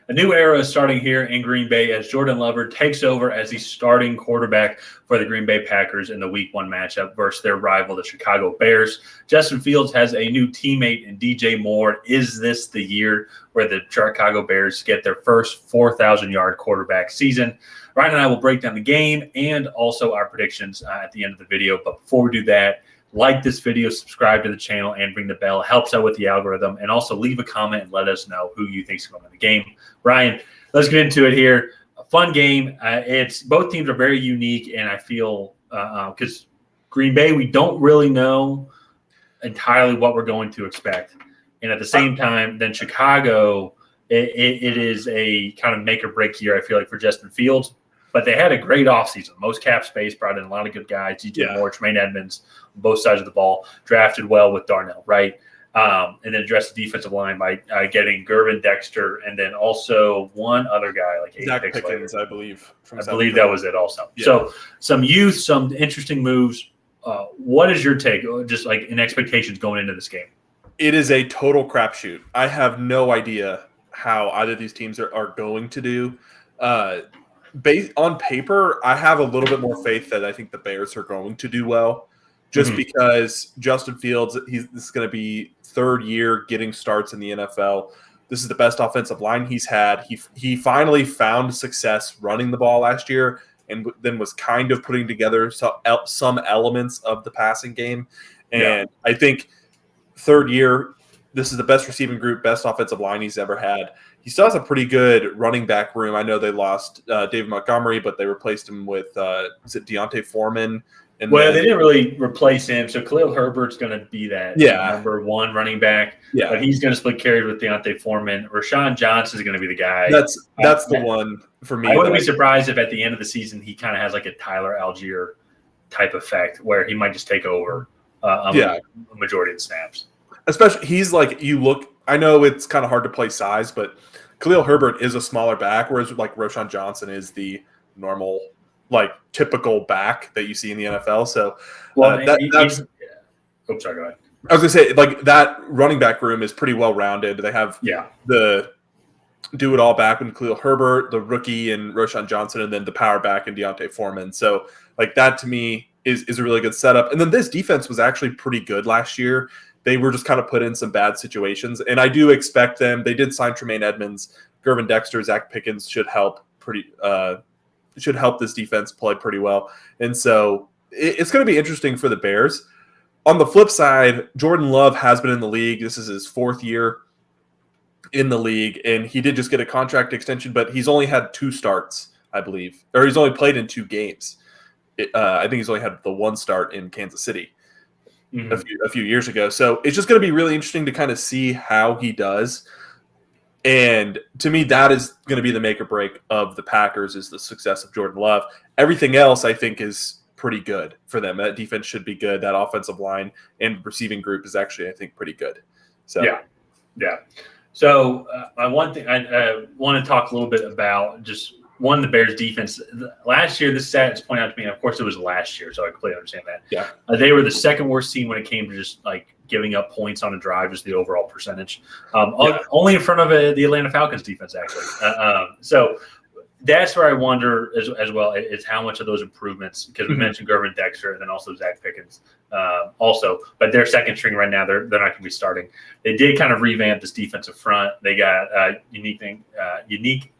A new era is starting here in Green Bay as Jordan Love takes over as the starting quarterback for the Green Bay Packers in the Week 1 matchup versus their rival, the Chicago Bears. Justin Fields has a new teammate in DJ Moore. Is this the year where the Chicago Bears get their first 4,000-yard quarterback season? Ryan and I will break down the game and also our predictions at the end of the video. But before we do that, like this video, subscribe to the channel, and ring the bell. It helps out with the algorithm. And also leave a comment and let us know who you think is going to win the game. Ryan, let's get into it here. A fun game. It's both teams are very unique, and I feel because Green Bay, we don't really know entirely what we're going to expect. And at the same time, then Chicago, it is a kind of make or break year, I feel like, for Justin Fields. But they had a great offseason. Most cap space, brought in a lot of good guys. DJ Moore, Tremaine Edmonds, on both sides of the ball, drafted well with Darnell, right? And then addressed the defensive line by getting Gervin Dexter and then also one other guy, like Zach Pickens, I believe. I believe that was it also. Yeah. So some youth, some interesting moves. What is your take, just like in expectations going into this game? It is a total crapshoot. I have no idea how either of these teams are going to do. Based on paper, I have a little bit more faith that I think the Bears are going to do well, just because Justin Fields, this is going to be third year getting starts in the NFL. This is the best offensive line he's had. He finally found success running the ball last year, and then was kind of putting together some elements of the passing game. And I think third year, this is the best receiving group, best offensive line he's ever had. He still has a pretty good running back room. I know they lost David Montgomery, but they replaced him with is it Deontay Foreman? And they didn't really replace him. So Khalil Herbert's going to be that number one running back. Yeah, but he's going to split carries with Deontay Foreman. Rashawn Johnson is going to be the guy. That's the one for me. I wouldn't be surprised if at the end of the season he kind of has like a Tyler Algier type effect where he might just take over a majority of the snaps. Especially he's like I know it's kind of hard to play size, but Khalil Herbert is a smaller back, whereas like Rashawn Johnson is the normal, like typical back that you see in the NFL. So, sorry, go ahead. I was gonna say like that running back room is pretty well rounded. They have the do it all back with Khalil Herbert, the rookie, and Rashawn Johnson, and then the power back and Deontay Foreman. So like that to me is a really good setup. And then this defense was actually pretty good last year. They were just kind of put in some bad situations. And I do expect them. They did sign Tremaine Edmonds, Gervin Dexter, Zach Pickens should help this defense play pretty well. And so it's going to be interesting for the Bears. On the flip side, Jordan Love has been in the league. This is his fourth year in the league. And he did just get a contract extension, but he's only had 2 starts, I believe. Or he's only played in 2 games. I think he's only had the 1 start in Kansas City. A few years ago. So it's just going to be really interesting to kind of see how he does. And to me, that is going to be the make or break of the Packers is the success of Jordan Love. Everything else I think is pretty good for them. That defense should be good. That offensive line and receiving group is actually, I think, pretty good. So yeah. So one thing I want to talk a little bit about the Bears defense. Last year, this stat is pointed out to me, and of course it was last year, so I completely understand that. Yeah. They were the second worst team when it came to just like giving up points on a drive, just the overall percentage. Only in front of the Atlanta Falcons defense, actually. So that's where I wonder as well is how much of those improvements, because we mentioned Gervin Dexter and then also Zach Pickens but they're second string right now. They're not going to be starting. They did kind of revamp this defensive front. They got Unique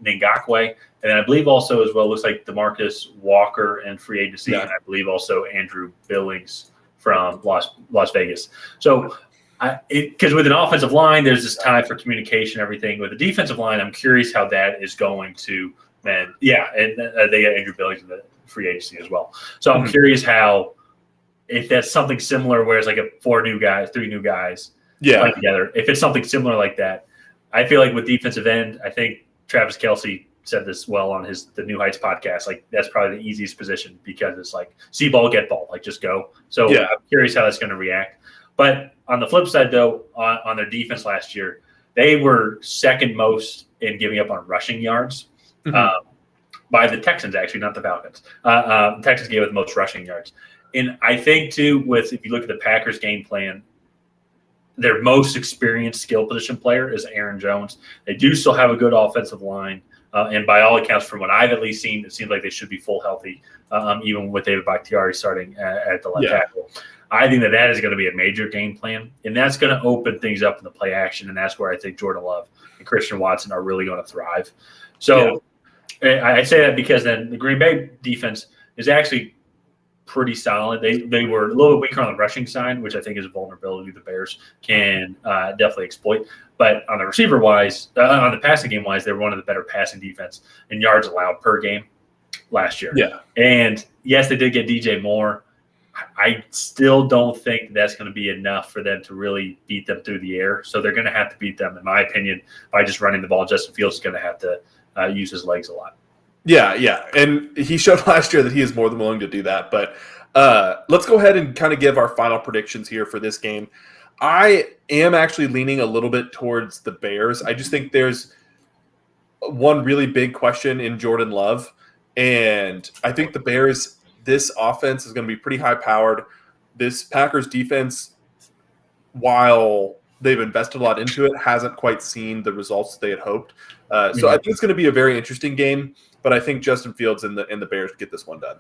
Ngakoue, and I believe also as well looks like DeMarcus Walker and free agency, and I believe also Andrew Billings from Las Vegas. So because with an offensive line, there's this time for communication, everything. With the defensive line, I'm curious how that is going to and they got Andrew Billings in the free agency as well. So I'm curious if that's something similar where it's like 3 new guys playing together. If it's something similar like that, I feel like with defensive end, I think Travis Kelce said this well on the New Heights podcast. Like that's probably the easiest position because it's like see ball, get ball, like just go. So I'm curious how that's going to react. But on the flip side, though, on their defense last year, they were second most in giving up on rushing yards. By the Texans, actually, not the Falcons. The Texans gave it the most rushing yards. And I think, too, if you look at the Packers game plan, their most experienced skill position player is Aaron Jones. They do still have a good offensive line. And by all accounts, from what I've at least seen, it seems like they should be full healthy, even with David Bakhtiari starting at the left tackle. I think that is going to be a major game plan, and that's going to open things up in the play action, and that's where I think Jordan Love and Christian Watson are really going to thrive. So I say that because then the Green Bay defense is actually pretty solid. They were a little bit weaker on the rushing side, which I think is a vulnerability the Bears can definitely exploit. But on the receiver wise, on the passing game wise, they were one of the better passing defense in yards allowed per game last year. Yeah. And yes, they did get DJ Moore. I still don't think that's going to be enough for them to really beat them through the air. So they're going to have to beat them, in my opinion, by just running the ball. Justin Fields is going to have to use his legs a lot. Yeah. And he showed last year that he is more than willing to do that. But let's go ahead and kind of give our final predictions here for this game. I am actually leaning a little bit towards the Bears. I just think there's one really big question in Jordan Love. And I think the Bears, this offense is going to be pretty high-powered. This Packers defense, while they've invested a lot into it, hasn't quite seen the results they had hoped. So I think it's going to be a very interesting game, but I think Justin Fields and the Bears get this one done.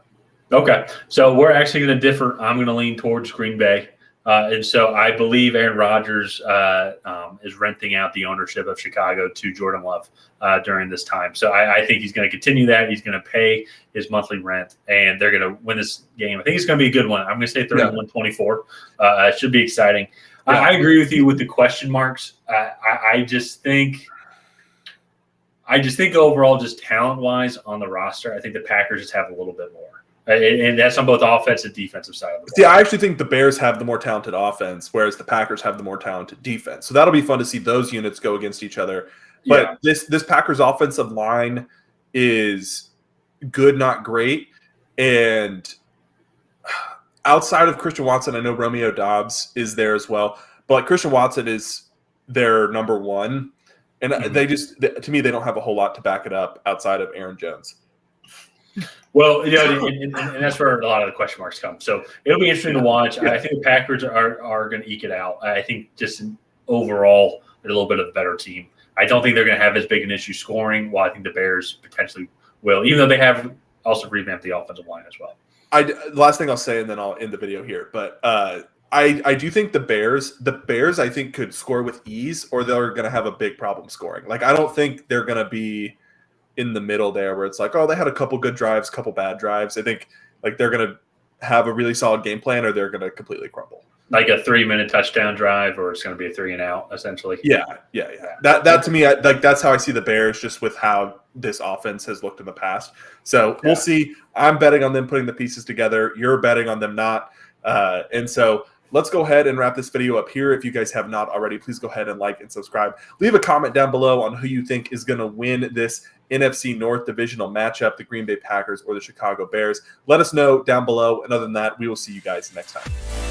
Okay, so we're actually going to differ. I'm going to lean towards Green Bay. And so I believe Aaron Rodgers is renting out the ownership of Chicago to Jordan Love during this time. So I think he's going to continue that. He's going to pay his monthly rent, and they're going to win this game. I think it's going to be a good one. I'm going to say 31-24. It should be exciting. Yeah. I agree with you with the question marks. I just think overall, just talent-wise on the roster, I think the Packers just have a little bit more. And that's on both offense and defensive side of the ball. See, I actually think the Bears have the more talented offense, whereas the Packers have the more talented defense. So that'll be fun to see those units go against each other. But this Packers offensive line is good, not great. And outside of Christian Watson, I know Romeo Doubs is there as well. But Christian Watson is their number one. And they just, to me, they don't have a whole lot to back it up outside of Aaron Jones. Well, and that's where a lot of the question marks come. So it'll be interesting to watch. Yeah. I think the Packers are going to eke it out. I think just overall, they're a little bit of a better team. I don't think they're going to have as big an issue scoring, while I think the Bears potentially will, even though they have also revamped the offensive line as well. The last thing I'll say, and then I'll end the video here, but I do think the Bears, I think, could score with ease, or they're going to have a big problem scoring. Like, I don't think they're going to be in the middle there where it's like, oh, they had a couple good drives, couple bad drives. I think like they're going to have a really solid game plan, or they're going to completely crumble. Like a 3-minute touchdown drive, or it's going to be a 3-and-out essentially. Yeah. That to me, that's how I see the Bears, just with how this offense has looked in the past. So we'll see. I'm betting on them putting the pieces together. You're betting on them not. And so let's go ahead and wrap this video up here. If you guys have not already, please go ahead and like and subscribe. Leave a comment down below on who you think is going to win this NFC North divisional matchup, the Green Bay Packers or the Chicago Bears. Let us know down below. And other than that, we will see you guys next time.